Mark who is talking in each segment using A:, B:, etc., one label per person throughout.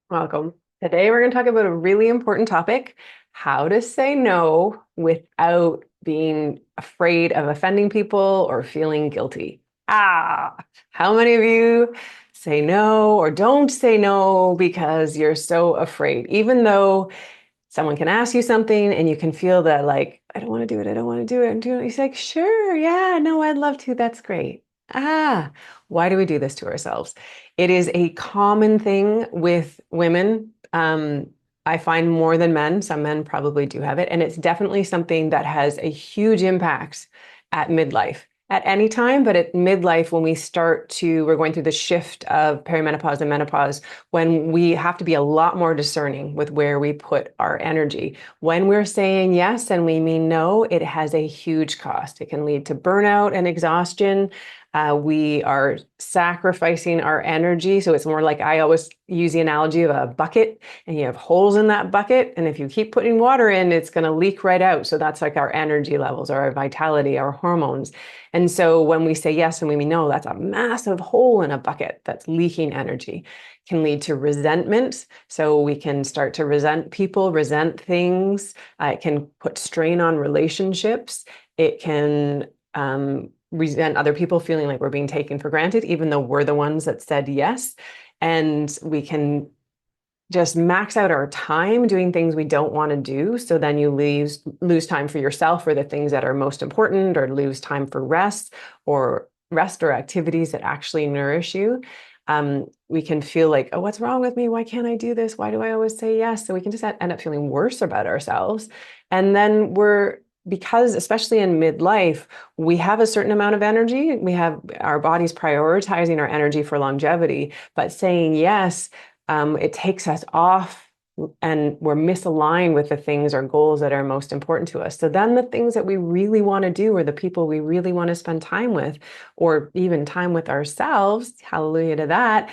A: Welcome. Today we're going to talk about a really important topic, how to say no without being afraid of offending people or feeling guilty. How many of you say no or don't say no because you're so afraid, even though someone can ask you something and you can feel that like, I don't want to do it, I don't want to do it, and do it. He's like, sure, yeah, no, I'd love to. That's great. Ah, why do we do this to ourselves? It is a common thing with women. I find more than men. Some men probably do have it. And it's definitely something that has a huge impact at midlife. At any time, but at midlife, when we're going through the shift of perimenopause and menopause, when we have to be a lot more discerning with where we put our energy. When we're saying yes and we mean no, it has a huge cost. It can lead to burnout and exhaustion. We are sacrificing our energy. So it's more like I always use the analogy of a bucket, and you have holes in that bucket. And if you keep putting water in, it's going to leak right out. So that's like our energy levels, our vitality, our hormones. And so when we say yes and we mean no, that's a massive hole in a bucket that's leaking energy. Can lead to resentment. So we can start to resent people, resent things. It can put strain on relationships. It can resent other people, feeling like we're being taken for granted, even though we're the ones that said yes. And we can just max out our time doing things we don't want to do. So then you lose time for yourself or the things that are most important, or lose time for rest or activities that actually nourish you. We can feel like, oh, what's wrong with me? Why can't I do this? Why do I always say yes? So we can just end up feeling worse about ourselves. And then because especially in midlife, we have a certain amount of energy. We have our bodies prioritizing our energy for longevity, but saying yes, it takes us off, and we're misaligned with the things or goals that are most important to us. So then the things that we really want to do, or the people we really want to spend time with, or even time with ourselves, hallelujah to that,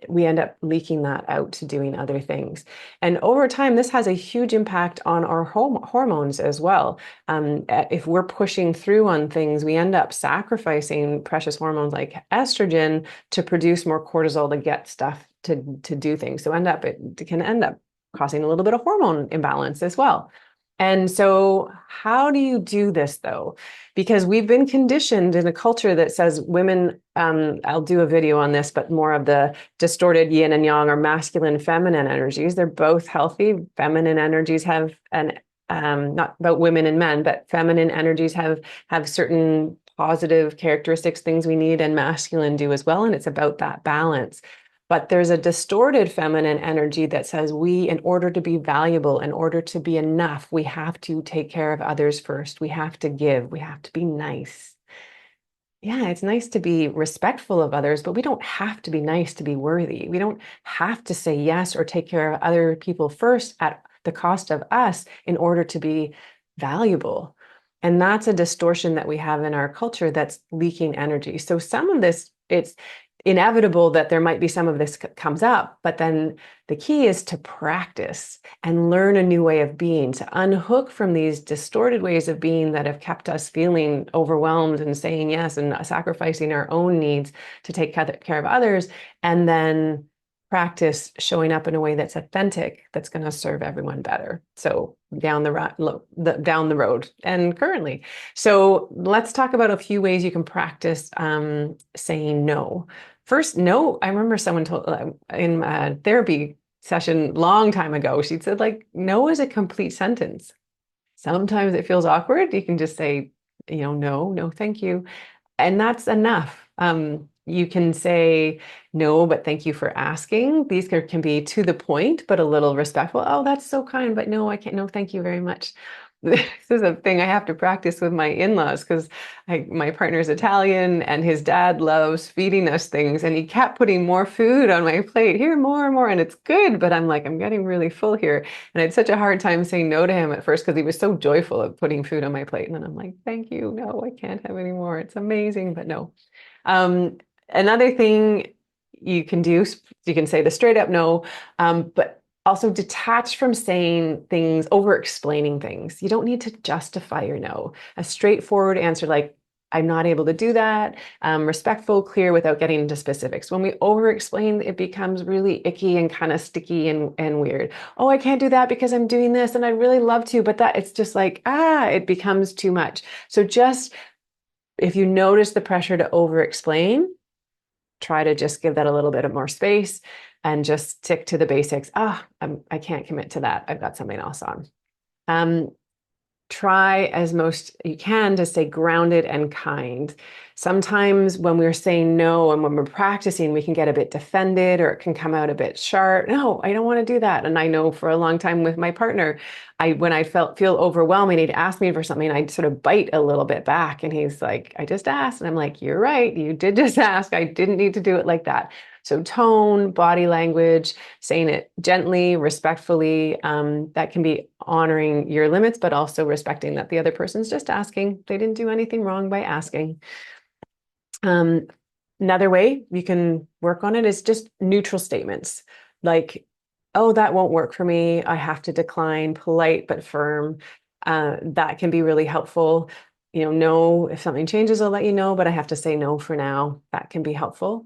A: we end up leaking that out to doing other things. And over time, this has a huge impact on our hormones as well. If we're pushing through on things, we end up sacrificing precious hormones like estrogen to produce more cortisol to get stuff to do things. So it can end up causing a little bit of hormone imbalance as well. And so, how do you do this though? Because we've been conditioned in a culture that says women, I'll do a video on this, but more of the distorted yin and yang, or masculine, feminine energies. They're both healthy. Feminine energies have not about women and men, but feminine energies have certain positive characteristics, things we need, and masculine do as well. And it's about that balance. But there's a distorted feminine energy that says in order to be valuable, in order to be enough, we have to take care of others first. We have to give. We have to be nice. Yeah, it's nice to be respectful of others, but we don't have to be nice to be worthy. We don't have to say yes or take care of other people first at the cost of us in order to be valuable. And that's a distortion that we have in our culture that's leaking energy. So some of this, it's inevitable that there might be some of this comes up, but then the key is to practice and learn a new way of being, to unhook from these distorted ways of being that have kept us feeling overwhelmed and saying yes and sacrificing our own needs to take care of others, and then practice showing up in a way that's authentic, that's going to serve everyone better. So down the road and currently. So let's talk about a few ways you can practice saying no. First, no, I remember someone told in a therapy session long time ago, she said, like, no is a complete sentence. Sometimes it feels awkward. You can just say, no, no, thank you. And that's enough. You can say no, but thank you for asking. These can be to the point, but a little respectful. Oh, that's so kind, but no, I can't. No, thank you very much. This is a thing I have to practice with my in-laws, because my partner's Italian and his dad loves feeding us things, and he kept putting more food on my plate. Here, more and more, and it's good, but I'm like, I'm getting really full here. And I had such a hard time saying no to him at first because he was so joyful of putting food on my plate. And then I'm like, thank you. No, I can't have any more. It's amazing, but no. Um, Another thing you can do, you can say the straight up no, but also detach from saying things, over explaining things. You don't need to justify your no. A straightforward answer like, I'm not able to do that. Respectful, clear without getting into specifics. When we over explain, it becomes really icky and kind of sticky and weird. Oh, I can't do that because I'm doing this and I'd really love to, but that it's just like, it becomes too much. So just if you notice the pressure to over explain, try to just give that a little bit of more space and just stick to the basics. I can't commit to that. I've got something else on. Um, Try as most you can to stay grounded and kind. Sometimes when we're saying no and when we're practicing, we can get a bit defended or it can come out a bit sharp. No, I don't want to do that. And I know for a long time with my partner, when I feel overwhelmed and he'd ask me for something, I'd sort of bite a little bit back. And he's like, I just asked. And I'm like, you're right. You did just ask. I didn't need to do it like that. So tone, body language, saying it gently, respectfully, that can be honoring your limits, but also respecting that the other person's just asking. They didn't do anything wrong by asking. Um, Another way you can work on it is just neutral statements like, oh, that won't work for me. I have to decline, polite but firm. That can be really helpful. No, if something changes, I'll let you know, but I have to say no for now. That can be helpful.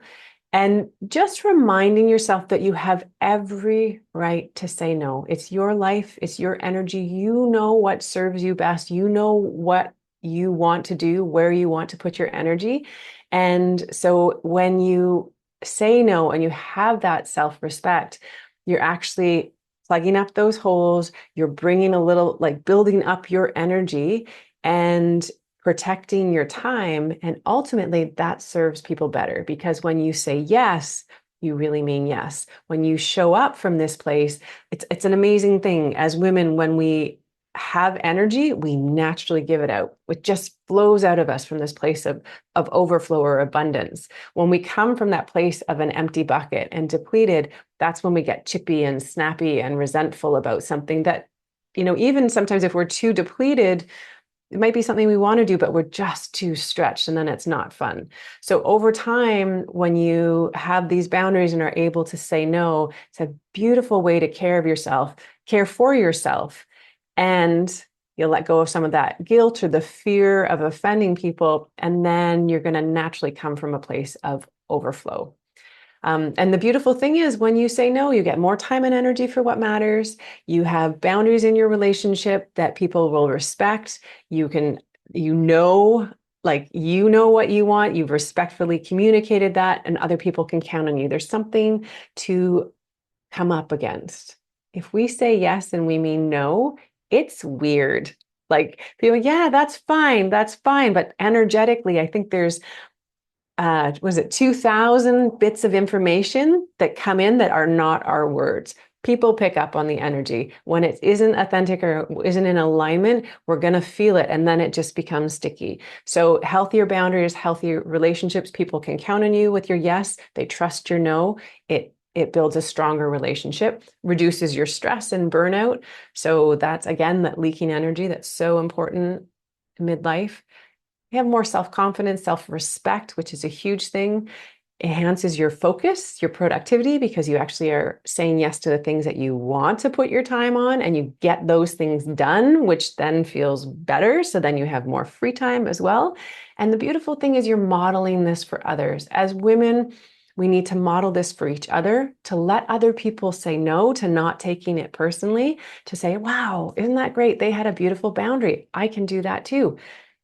A: And just reminding yourself that you have every right to say no. It's your life, it's your energy. You know what serves you best. You know what you want to do, where you want to put your energy. And so when you say no and you have that self-respect, you're actually plugging up those holes. You're bringing a little, like building up your energy and protecting your time. And ultimately, that serves people better because when you say yes, you really mean yes. When you show up from this place, it's an amazing thing. As women, when we have energy, we naturally give it out. It just flows out of us from this place of overflow or abundance. When we come from that place of an empty bucket and depleted, that's when we get chippy and snappy and resentful about something that, even sometimes if we're too depleted, it might be something we want to do, but we're just too stretched and then it's not fun. So over time, when you have these boundaries and are able to say no, it's a beautiful way to care for yourself, and you'll let go of some of that guilt or the fear of offending people. And then you're going to naturally come from a place of overflow. And the beautiful thing is when you say no, you get more time and energy for what matters. You have boundaries in your relationship that people will respect. You can, what you want. You've respectfully communicated that, and other people can count on you. There's something to come up against. If we say yes and we mean no, it's weird. Like people, yeah, that's fine. That's fine. But energetically, I think there's was it 2000 bits of information that come in that are not our words. People pick up on the energy. When it isn't authentic or isn't in alignment, we're going to feel it and then it just becomes sticky. So healthier boundaries, healthier relationships, people can count on you with your yes. They trust your no. It builds a stronger relationship, reduces your stress and burnout. So that's again that leaking energy that's so important midlife. You have more self-confidence, self-respect, which is a huge thing. Enhances your focus, your productivity, because you actually are saying yes to the things that you want to put your time on, and you get those things done, which then feels better. So then you have more free time as well. And the beautiful thing is you're modeling this for others. As women, we need to model this for each other, to let other people say no, to not taking it personally, to say, wow, isn't that great? They had a beautiful boundary. I can do that too.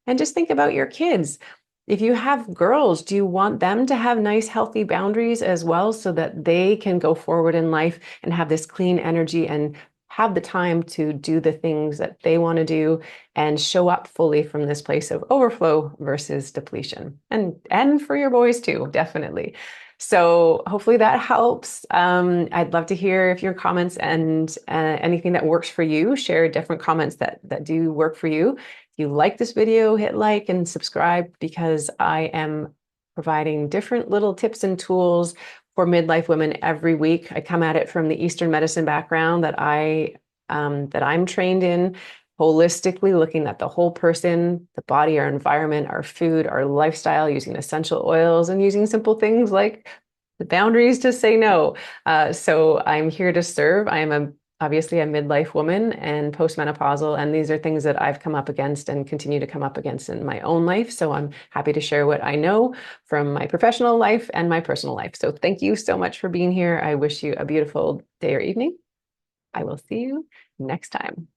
A: And just think about your kids. If you have girls, do you want them to have nice, healthy boundaries as well so that they can go forward in life and have this clean energy and have the time to do the things that they want to do and show up fully from this place of overflow versus depletion? And for your boys too, definitely. So hopefully that helps. I'd love to hear if your comments and anything that works for you. Share different comments that do work for you. If you like this video, hit like and subscribe because I am providing different little tips and tools for midlife women every week. I come at it from the Eastern medicine background that I'm trained in, holistically looking at the whole person, the body, our environment, our food, our lifestyle, using essential oils and using simple things like the boundaries to say no. So I'm here to serve. I am obviously a midlife woman and postmenopausal, and these are things that I've come up against and continue to come up against in my own life. So I'm happy to share what I know from my professional life and my personal life. So thank you so much for being here. I wish you a beautiful day or evening. I will see you next time.